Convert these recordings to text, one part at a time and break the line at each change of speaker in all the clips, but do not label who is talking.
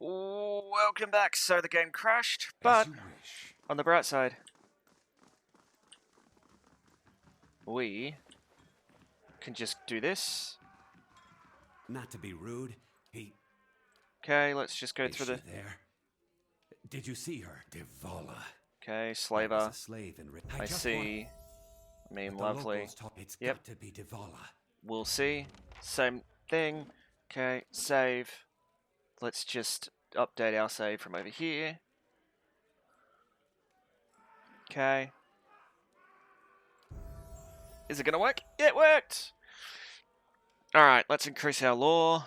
Welcome back. So the game crashed, but
As you wish.
on the bright side, we can just do this.
Not to be rude, he...
Okay, let's just go
Is
through
she
the...
there? Did you see her? Devala.
Okay,
I was
slaver.
a slave in
I see. I mean, lovely.
It's
Yep.
got to be Devala.
We'll see. Same thing. Okay, save. Let's just update our save from over here. Okay. Is it gonna work? Yeah, it worked! Alright, let's increase our lore.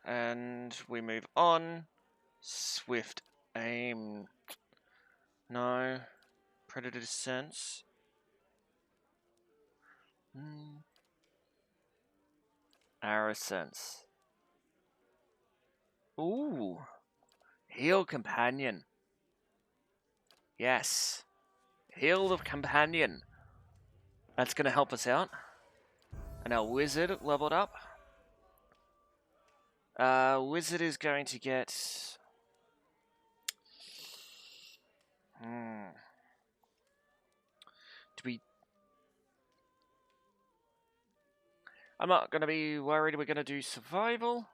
And we move on. Swift aim. No. Predator sense. Arrow sense. Ooh. Heal companion. Yes. Heal the companion. That's going to help us out. And our wizard leveled up. Wizard is going to get... Do we... I'm not going to be worried. We're going to do survival.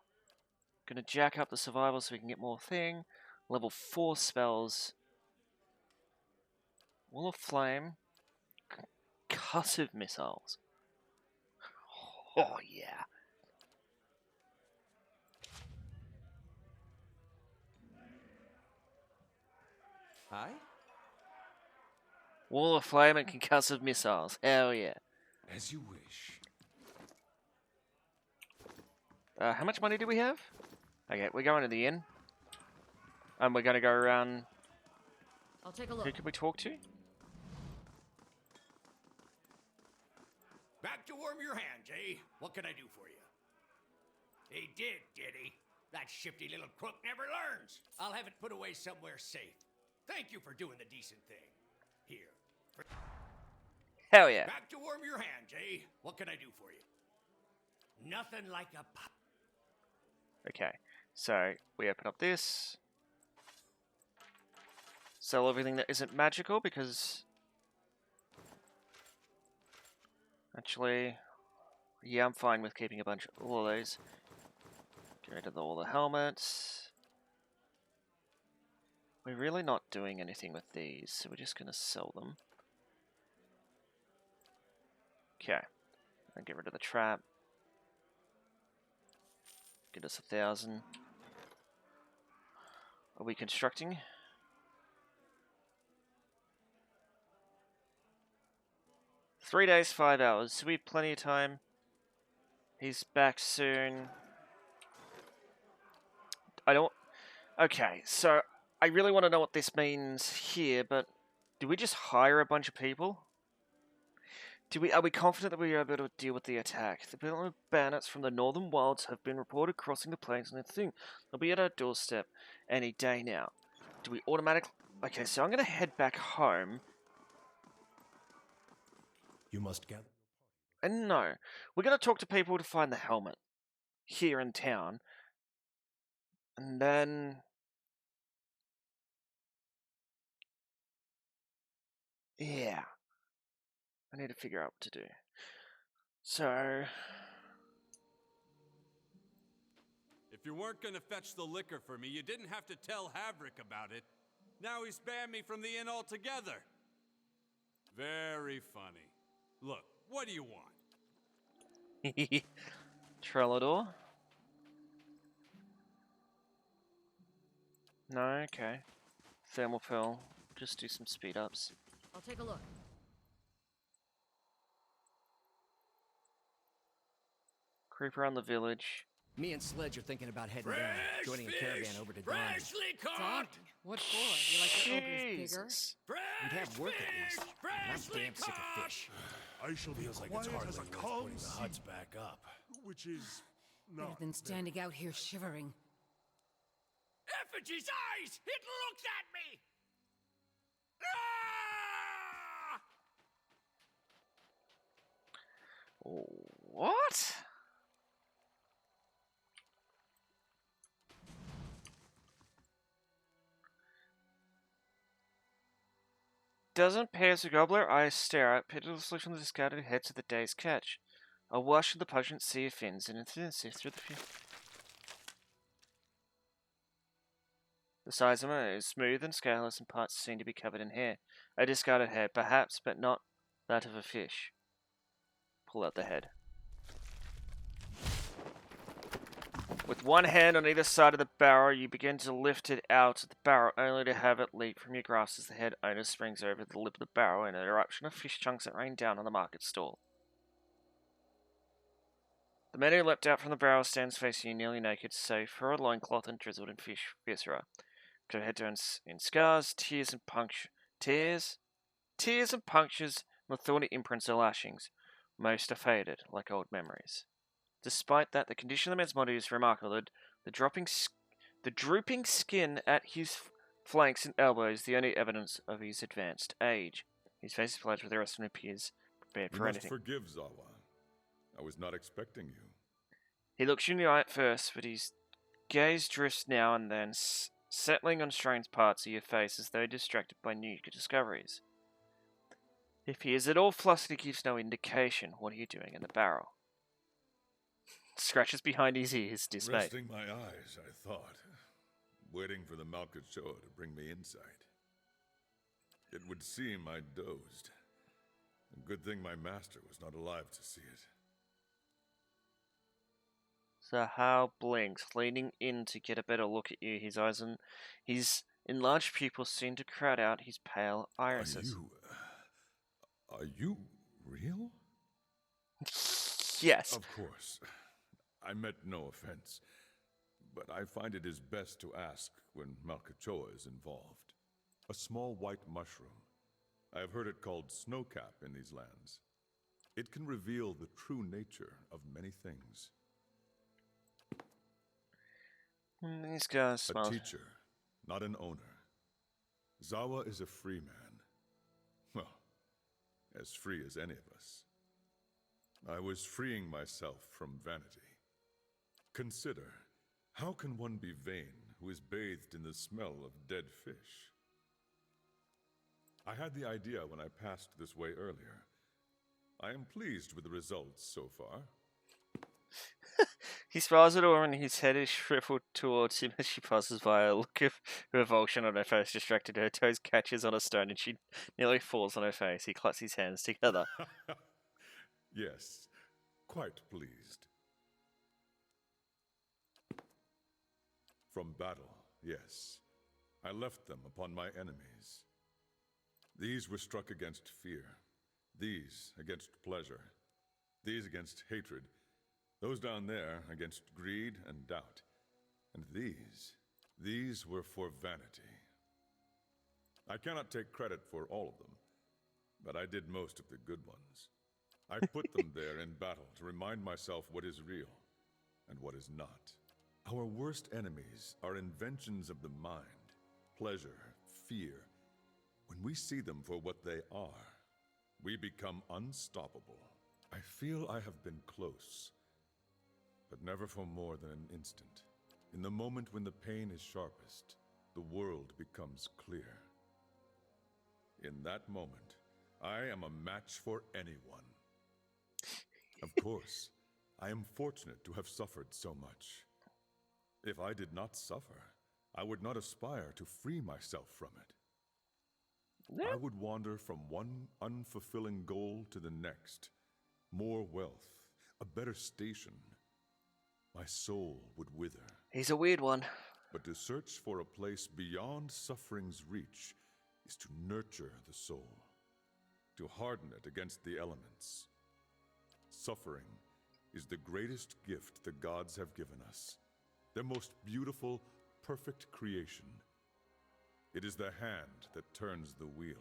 Going to jack up the survival so we can get more thing. Level 4 spells. Wall of Flame. Concussive missiles. Oh, yeah.
Hi?
Wall of Flame and concussive missiles. Hell yeah.
As you wish.
How much money do we have? Okay, we're going to the inn. And we're going to go around...
I'll take a look.
Who can we talk to?
Back to warm your hands, eh? What can I do for you? He did he? That shifty little crook never learns. I'll have it put away somewhere safe. Thank you for doing the decent thing. Here.
Hell yeah.
Back to warm your hands, eh? What can I do for you? Nothing like a pop.
Okay, so we open up this. Sell everything that isn't magical because... Actually, yeah, I'm fine with keeping a bunch of all of those. Get rid of all the helmets. We're really not doing anything with these, so we're just going to sell them. Okay, and get rid of the trap. Get us 1,000. Are we constructing? Three days, 5 hours. So we have plenty of time. He's back soon. I don't... Okay, so I really want to know what this means here, but do we just hire a bunch of people? Are we confident that we are able to deal with the attack? The bandits from the northern wilds have been reported crossing the plains and they'll be at our doorstep any day now. Do we automatically... Okay, so I'm going to head back home.
You must gather.
And no, we're going to talk to people to find the helmet here in town. And then... Yeah. I need to figure out what to do. So...
If you weren't gonna fetch the liquor for me, you didn't have to tell Havrick about it. Now he's banned me from the inn altogether. Very funny. Look, what do you want?
Trellador? No, okay. Thermal pill. Just do some speed ups.
I'll take a look.
Creep around the village.
Me and Sledge are thinking about heading down, joining a caravan over to Dawn.
Freshly caught!
What for? You like the ogres bigger?
Jesus.
We'd have work at least. And I'm
Freshly
damn sick of
caught!
fish.
I shall be as
quiet
hardly
as a
worth
calm
putting the
sea.
huts back up.
Which is
Better
not
than standing out here shivering.
Effigy's eyes! It looked at me! Ah!
What? dozen pairs of gobbler eyes stare out pitilessly from the discarded heads of the day's catch. A wash of the pungent sea of fins and sift through the sides of them is smooth and scaleless, and parts seem to be covered in hair. A discarded head, perhaps, but not that of a fish. Pull out the head. With one hand on either side of the barrel, you begin to lift it out of the barrel, only to have it leap from your grasp as the head owner springs over the lip of the barrel in an eruption of fish chunks that rain down on the market stall. The man who leapt out from the barrel stands facing you nearly naked, save for a loincloth and drizzled in fish viscera. Her head turns in scars, tears and punctures, and the thorny imprints of lashings. Most are faded, like old memories. Despite that, the condition of the man's body is remarkable. The drooping skin at his flanks and elbows is the only evidence of his advanced age. His face is flushed with the rest of him appears prepared
You
for
must
anything.
forgive Zawa. I was not expecting you.
He looks you in the eye at first, but his gaze drifts now and then, settling on strange parts of your face as though distracted by new discoveries. If he is at all flustered, he gives no indication. What are you doing in the barrel? Scratches behind his ears, dismayed.
Resting my eyes, I thought. Waiting for the Malkachoa to bring me insight. It would seem I dozed. A good thing my master was not alive to see it.
Zahao blinks, leaning in to get a better look at you. His enlarged pupils seem to crowd out his pale irises.
Are you real?
Yes.
Of course. I meant no offense. But I find it is best to ask when Malkachoa is involved. A small white mushroom. I have heard it called snowcap in these lands. It can reveal the true nature of many things.
These guys
A
smell.
teacher, not an owner. Zawa is a free man. Well, as free as any of us. I was freeing myself from vanity. Consider, how can one be vain who is bathed in the smell of dead fish? I had the idea when I passed this way earlier. I am pleased with the results so far.
He smiles at her and his head is shriveled towards him as she passes by. A look of revulsion on her face distracted her. Her toes catches on a stone and she nearly falls on her face. He claps his hands together.
Yes, quite pleased. From battle, yes. I left them upon my enemies. These were struck against fear. These against pleasure. These against hatred. Those down there against greed and doubt. And these were for vanity. I cannot take credit for all of them, but I did most of the good ones. I put them there in battle to remind myself what is real and what is not. Our worst enemies are inventions of the mind, pleasure, fear. When we see them for what they are, we become unstoppable. I feel I have been close, but never for more than an instant. In the moment when the pain is sharpest, the world becomes clear. In that moment, I am a match for anyone. Of course, I am fortunate to have suffered so much. If I did not suffer, I would not aspire to free myself from it. I would wander from one unfulfilling goal to the next. More wealth, a better station. My soul would wither.
He's a weird one.
But to search for a place beyond suffering's reach is to nurture the soul, to harden it against the elements. Suffering is the greatest gift the gods have given us, their most beautiful, perfect creation. It is the hand that turns the wheel.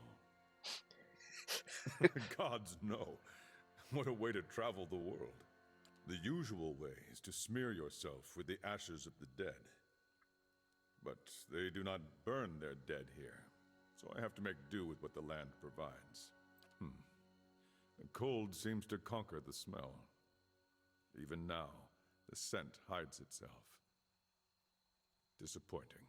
Gods know. What a way to travel the world. The usual way is to smear yourself with the ashes of the dead. But they do not burn their dead here, so I have to make do with what the land provides. The cold seems to conquer the smell. Even now, the scent hides itself. Disappointing.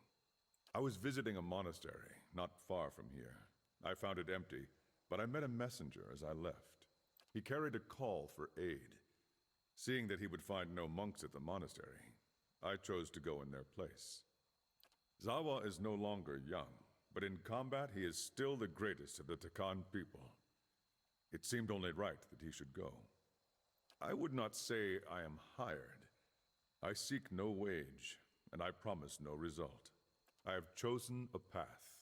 I was visiting a monastery not far from here. I found it empty, but I met a messenger as I left. He carried a call for aid. Seeing that he would find no monks at the monastery, I chose to go in their place. Zawa is no longer young, but in combat he is still the greatest of the Takan people. It seemed only right that he should go. I would not say I am hired. I seek no wage, and I promise no result. I have chosen a path,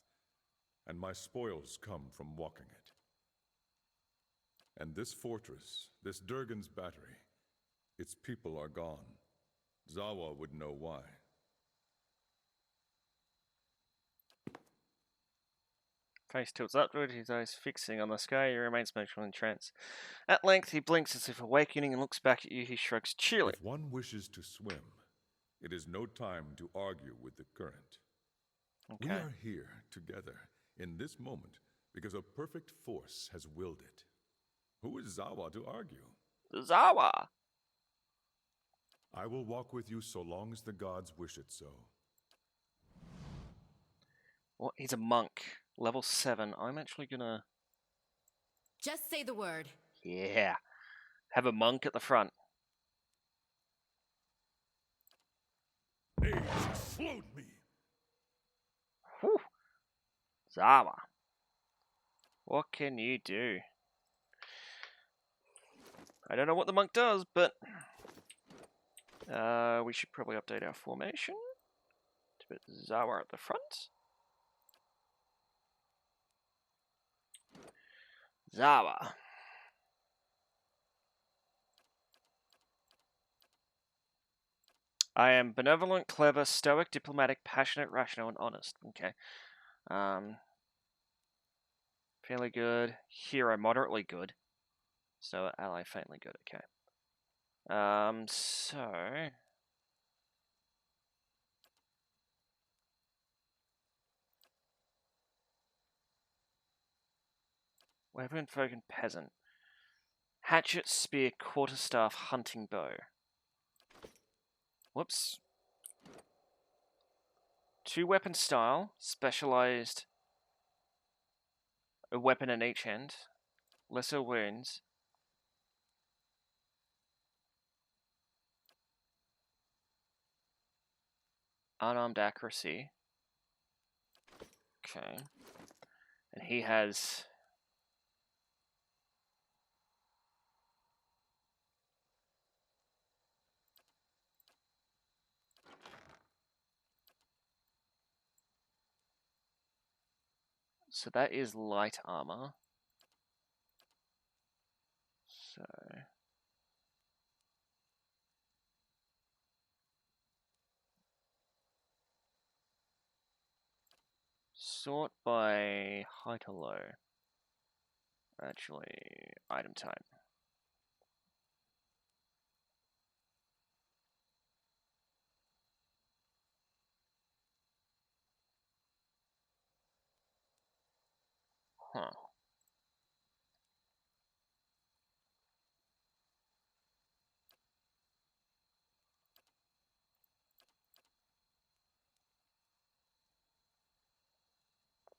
and my spoils come from walking it. And this fortress, this Durgan's battery, its people are gone. Zawa would know why.
Face tilts upward, his eyes fixing on the sky, he remains motionless in trance. At length, he blinks as if awakening and looks back at you. He shrugs cheerily.
If one wishes to swim, it is no time to argue with the current.
Okay.
We are here together in this moment because a perfect force has willed it. Who is Zawa to argue?
Zawa!
I will walk with you so long as the gods wish it so.
Well, he's a monk. Level 7. I'm actually gonna...
Just say the word.
Yeah. Have a monk at the front.
Age flowed me.
Whew. Zawa. What can you do? I don't know what the monk does, but... we should probably update our formation. To put Zawa at the front. Zawa. I am benevolent, clever, stoic, diplomatic, passionate, rational, and honest. Okay. Fairly good. Hero, moderately good. So, ally, faintly good. Okay. So... Weapon, folk, and peasant. Hatchet, spear, quarterstaff, hunting bow. Whoops. 2 weapon style, specialized. A weapon in each end. Lesser wounds. Unarmed accuracy. Okay. And he has... So that is light armor. So... Sort by height or low. Actually, item type. Huh.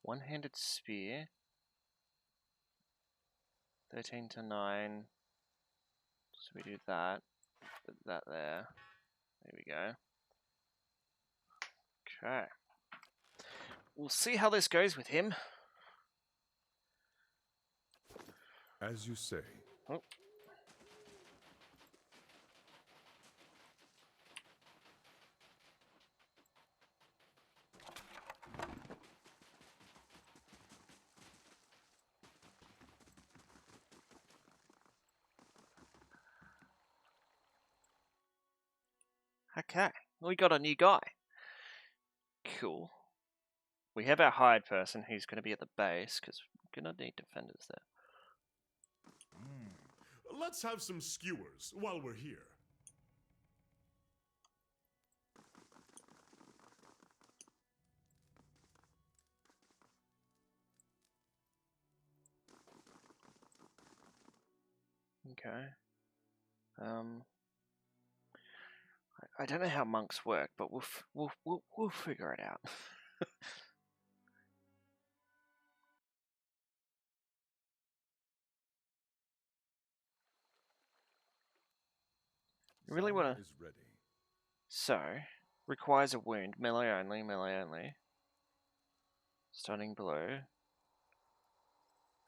One-handed spear. 13 to 9. So we do that. Put that there. There we go. Okay. We'll see how this goes with him.
As you say.
Oh. Okay, we got a new guy. Cool. We have our hired person who's going to be at the base, because we're going to need defenders there.
Let's have some skewers while we're here.
Okay. I don't know how monks work, but we'll figure it out. You really
Zala
want to...
is ready.
So, requires a wound. Melee only, melee only. Stunning blow.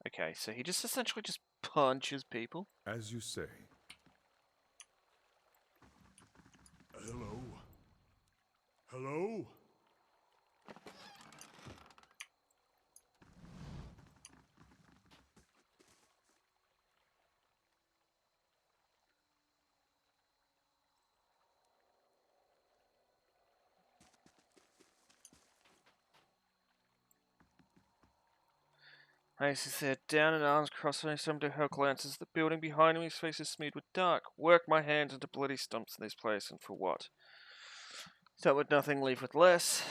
Okay, so he just essentially just punches people.
As you say.
Hello? Hello?
Ace is there, down and arms crossed, and some to her glances. The building behind him, his face is smeared with dark. Work my hands into bloody stumps in this place, and for what? Start with nothing, leave with less.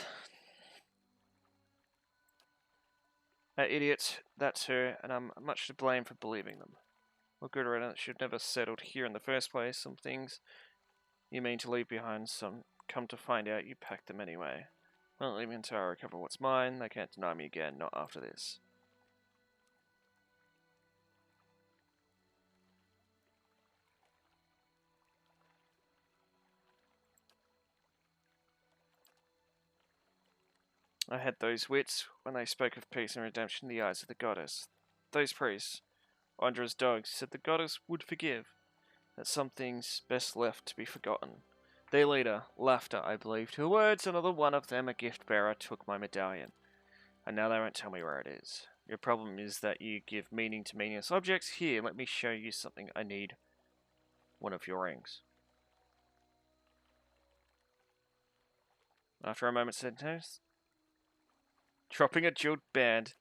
Idiots, that's her, and I'm much to blame for believing them. Well, good riddance, should never settled here in the first place. Some things you mean to leave behind, some come to find out you packed them anyway. Won't leave me until I recover what's mine. They can't deny me again, not after this. I had those wits when they spoke of peace and redemption in the eyes of the goddess. Those priests, Andra's dogs, said the goddess would forgive, that some things best left to be forgotten. Their leader, Laughter, I believed her words. Another one of them, a gift bearer, took my medallion, and now they won't tell me where it is. Your problem is that you give meaning to meaningless objects. Here, let me show you something. I need one of your rings. After a moment's sentence, dropping a jeweled band.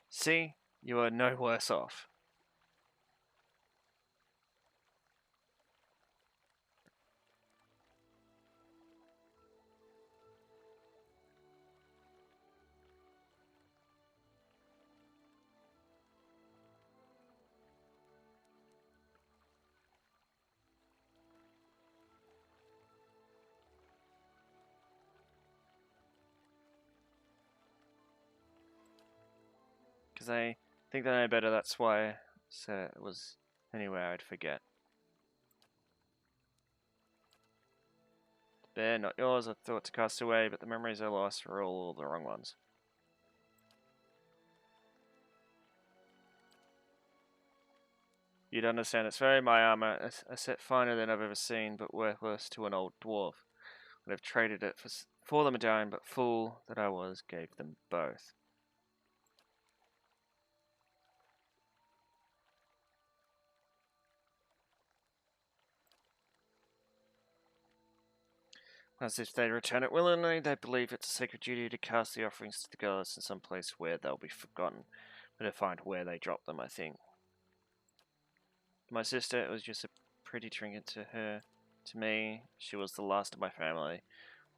See, you are no worse off. Because I think they know better, that's why I said it was anywhere I'd forget. Bear, not yours, I thought to cast away, but the memories I lost were all the wrong ones. You'd understand it's very my armor, a set finer than I've ever seen, but worthless to an old dwarf. Would have traded it for the medallion, but fool that I was, gave them both. As if they return it willingly, they believe it's a sacred duty to cast the offerings to the gods in some place where they'll be forgotten. But to find where they dropped them, I think. My sister, it was just a pretty trinket to her. To me, she was the last of my family.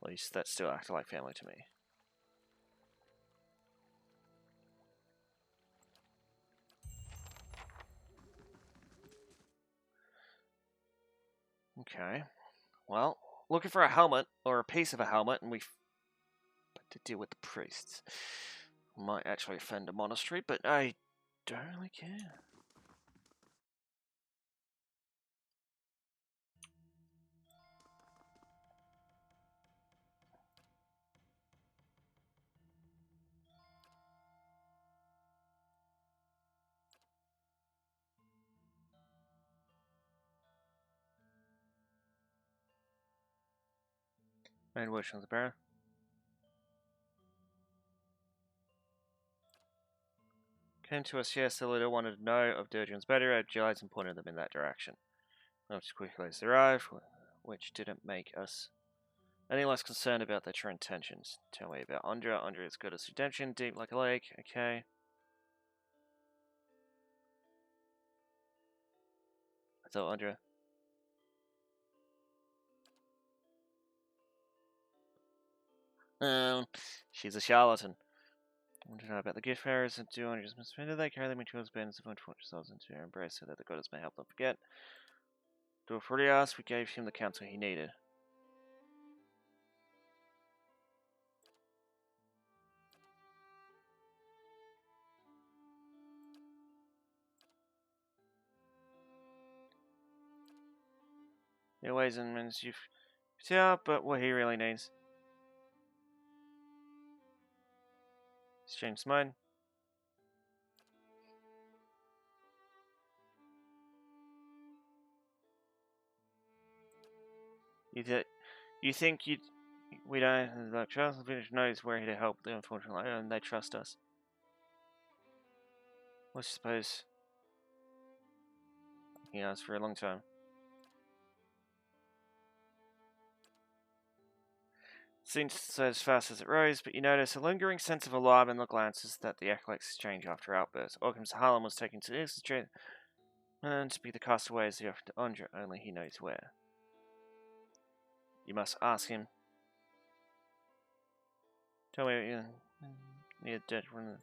At least that still acted like family to me. Okay. Well, looking for a helmet, or a piece of a helmet, and to deal with the priests. Might actually offend a monastery, but I don't really care. Main wish of the Baron. Came to us, yes, the leader wanted to know of Dirgeon's battery. I agilized and pointed them in that direction. Not as quickly as they arrived, which didn't make us any less concerned about their true intentions. Tell me about Andra. Andra is good as redemption, deep like a lake. Okay. I thought Andra. She's a charlatan. I want to know about the gift bearers and do Andra's misspended. They carry them into his bands of unfortunate themselves into her embrace so that the goddess may help them forget. Dwarf already asked, we gave him the counsel he needed. There are ways and means you've out, but what he really needs. He's changed his mind. You think we don't like Charles Village knows where to help them, unfortunately, and they trust us. I suppose he has for a long time. Seems as fast as it rose, but you notice a lingering sense of alarm in the glances that the acolytes exchange after outbursts. Orcham's Harlem was taken to this street and to be the castaways he offered to Andra, only he knows where. You must ask him. Tell me what you near dead one.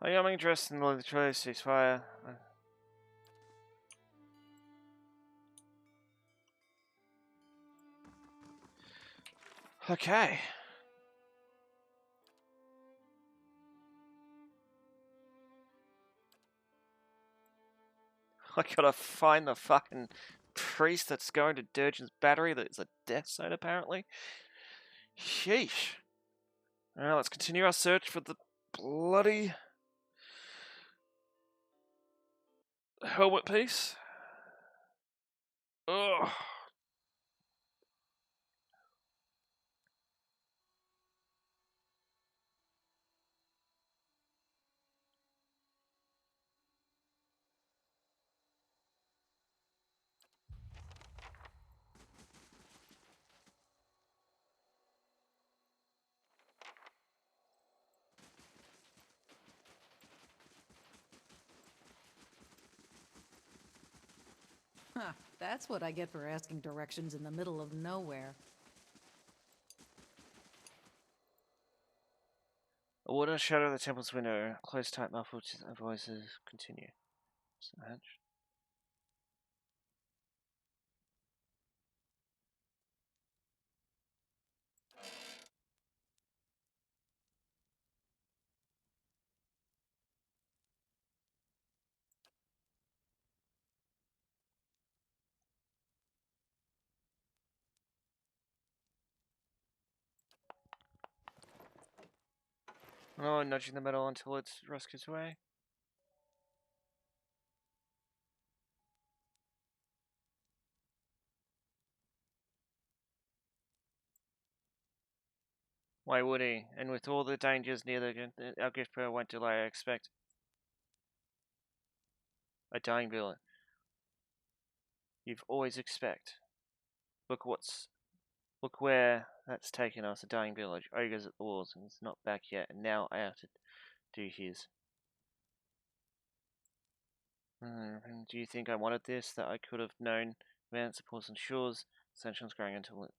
I am interested in the choice ceasefire. Okay. I gotta find the fucking priest that's going to Durgeon's battery that's a death zone, apparently. Sheesh. Alright, let's continue our search for the bloody helmet piece. Ugh.
Huh, that's what I get for asking directions in the middle of nowhere.
A wooden shadow of the temple's window, close tight muffled voices continue. Hatch. Oh, nudging the metal until it's rust its way. Why would he? And with all the dangers near our gift per won't delay, I expect. A dying village. You've always expect. Look where that's taken us, a dying village. Ogres at the walls, and it's not back yet, and now I have to do his. Do you think I wanted this? That I could have known about supports and shores. Ascension's growing until it.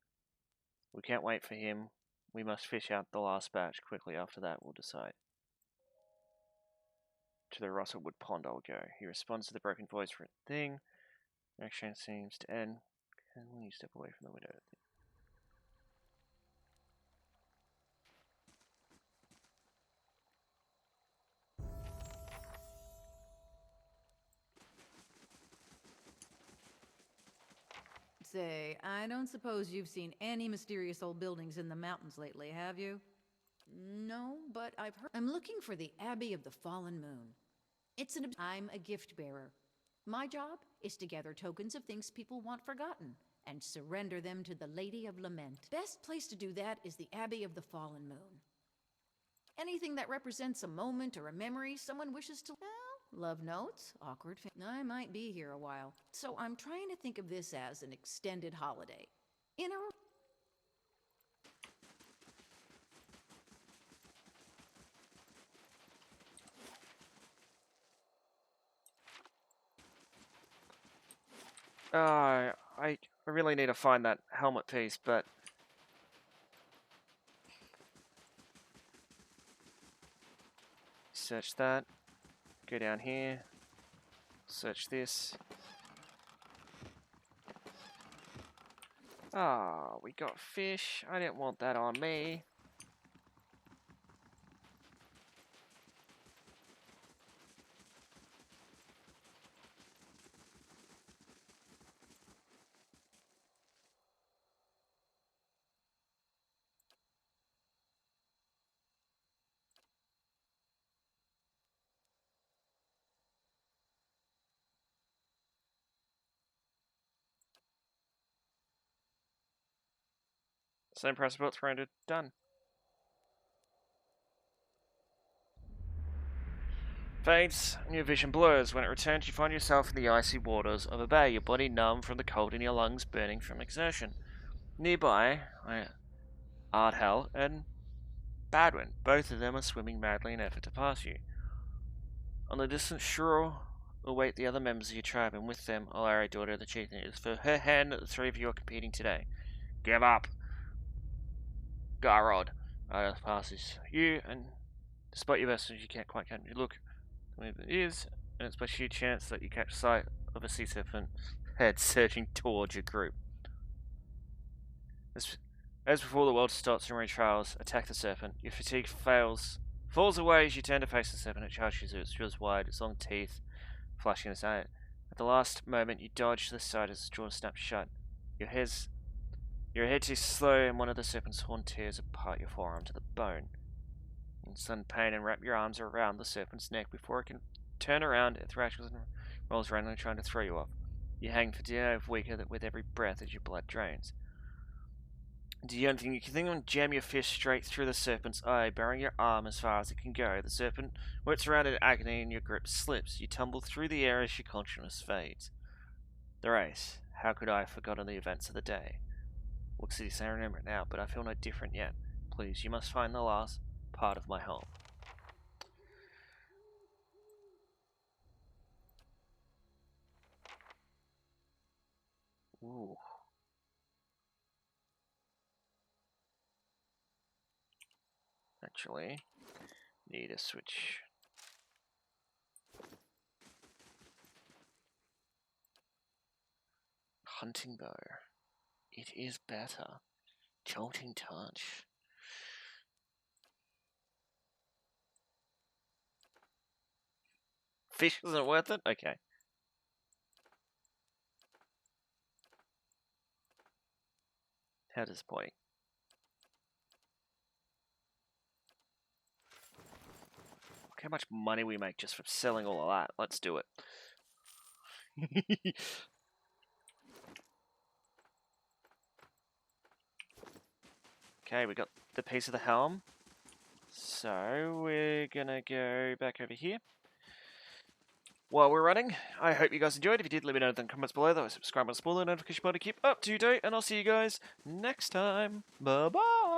We can't wait for him. We must fish out the last batch quickly. After that, we'll decide. To the Russellwood Pond I'll go. He responds to the broken voice for a thing. The exchange seems to end. Can you step away from the window?
Say, I don't suppose you've seen any mysterious old buildings in the mountains lately, have you? No, but I've heard. I'm looking for the Abbey of the Fallen Moon. I'm a gift bearer. My job is to gather tokens of things people want forgotten and surrender them to the Lady of Lament. Best place to do that is the Abbey of the Fallen Moon. Anything that represents a moment or a memory someone wishes to... Well, love notes, awkward... I might be here a while, so I'm trying to think of this as an extended holiday. In a...
I really need to find that helmet piece, but... Search that. Go down here. Search this. Ah, we got fish. I didn't want that on me. Same press button, rendered. Done. Fades, and your vision blurs. When it returns, you find yourself in the icy waters of a bay, your body numb from the cold in your lungs burning from exertion. Nearby, Ardhell and Badwin. Both of them are swimming madly in effort to pass you. On the distant shore await the other members of your tribe, and with them, Alari, daughter of the chieftain. It is for her hand that the three of you are competing today. Give up! Garrod passes you, and despite your best, you can't quite catch you look where it is, and it's by sheer chance that you catch sight of a sea serpent head surging towards your group. As before, the world starts to retrials. Attack the serpent. Your fatigue falls away as you turn to face the serpent. It charges you. Its jaws wide, its long teeth flashing its eye. At the last moment, you dodge to the side as its jaw snaps shut. Your head too slow, and one of the serpent's horn tears apart your forearm to the bone. In sudden pain, and wrap your arms around the serpent's neck before it can turn around. It thrashes and rolls randomly, trying to throw you off. You hang for dear life, weaker with every breath as your blood drains. Do you anything you can think of and jam your fist straight through the serpent's eye, burying your arm as far as it can go. The serpent whips around in agony and your grip slips. You tumble through the air as your consciousness fades. The race. How could I have forgotten the events of the day? Looks as if I remember it now, but I feel no different yet. Please, you must find the last part of my home. Ooh. Actually, need a switch. Hunting bow. It is better. Jolting touch. Fish isn't worth it? Okay. How disappointing. Look how much money we make just from selling all of that. Let's do it. Okay, we got the piece of the helm. So we're gonna go back over here. While we're running, I hope you guys enjoyed. If you did, let me know in the comments below. That was subscribe and spoiler notification button to keep up to date. And I'll see you guys next time. Bye-bye.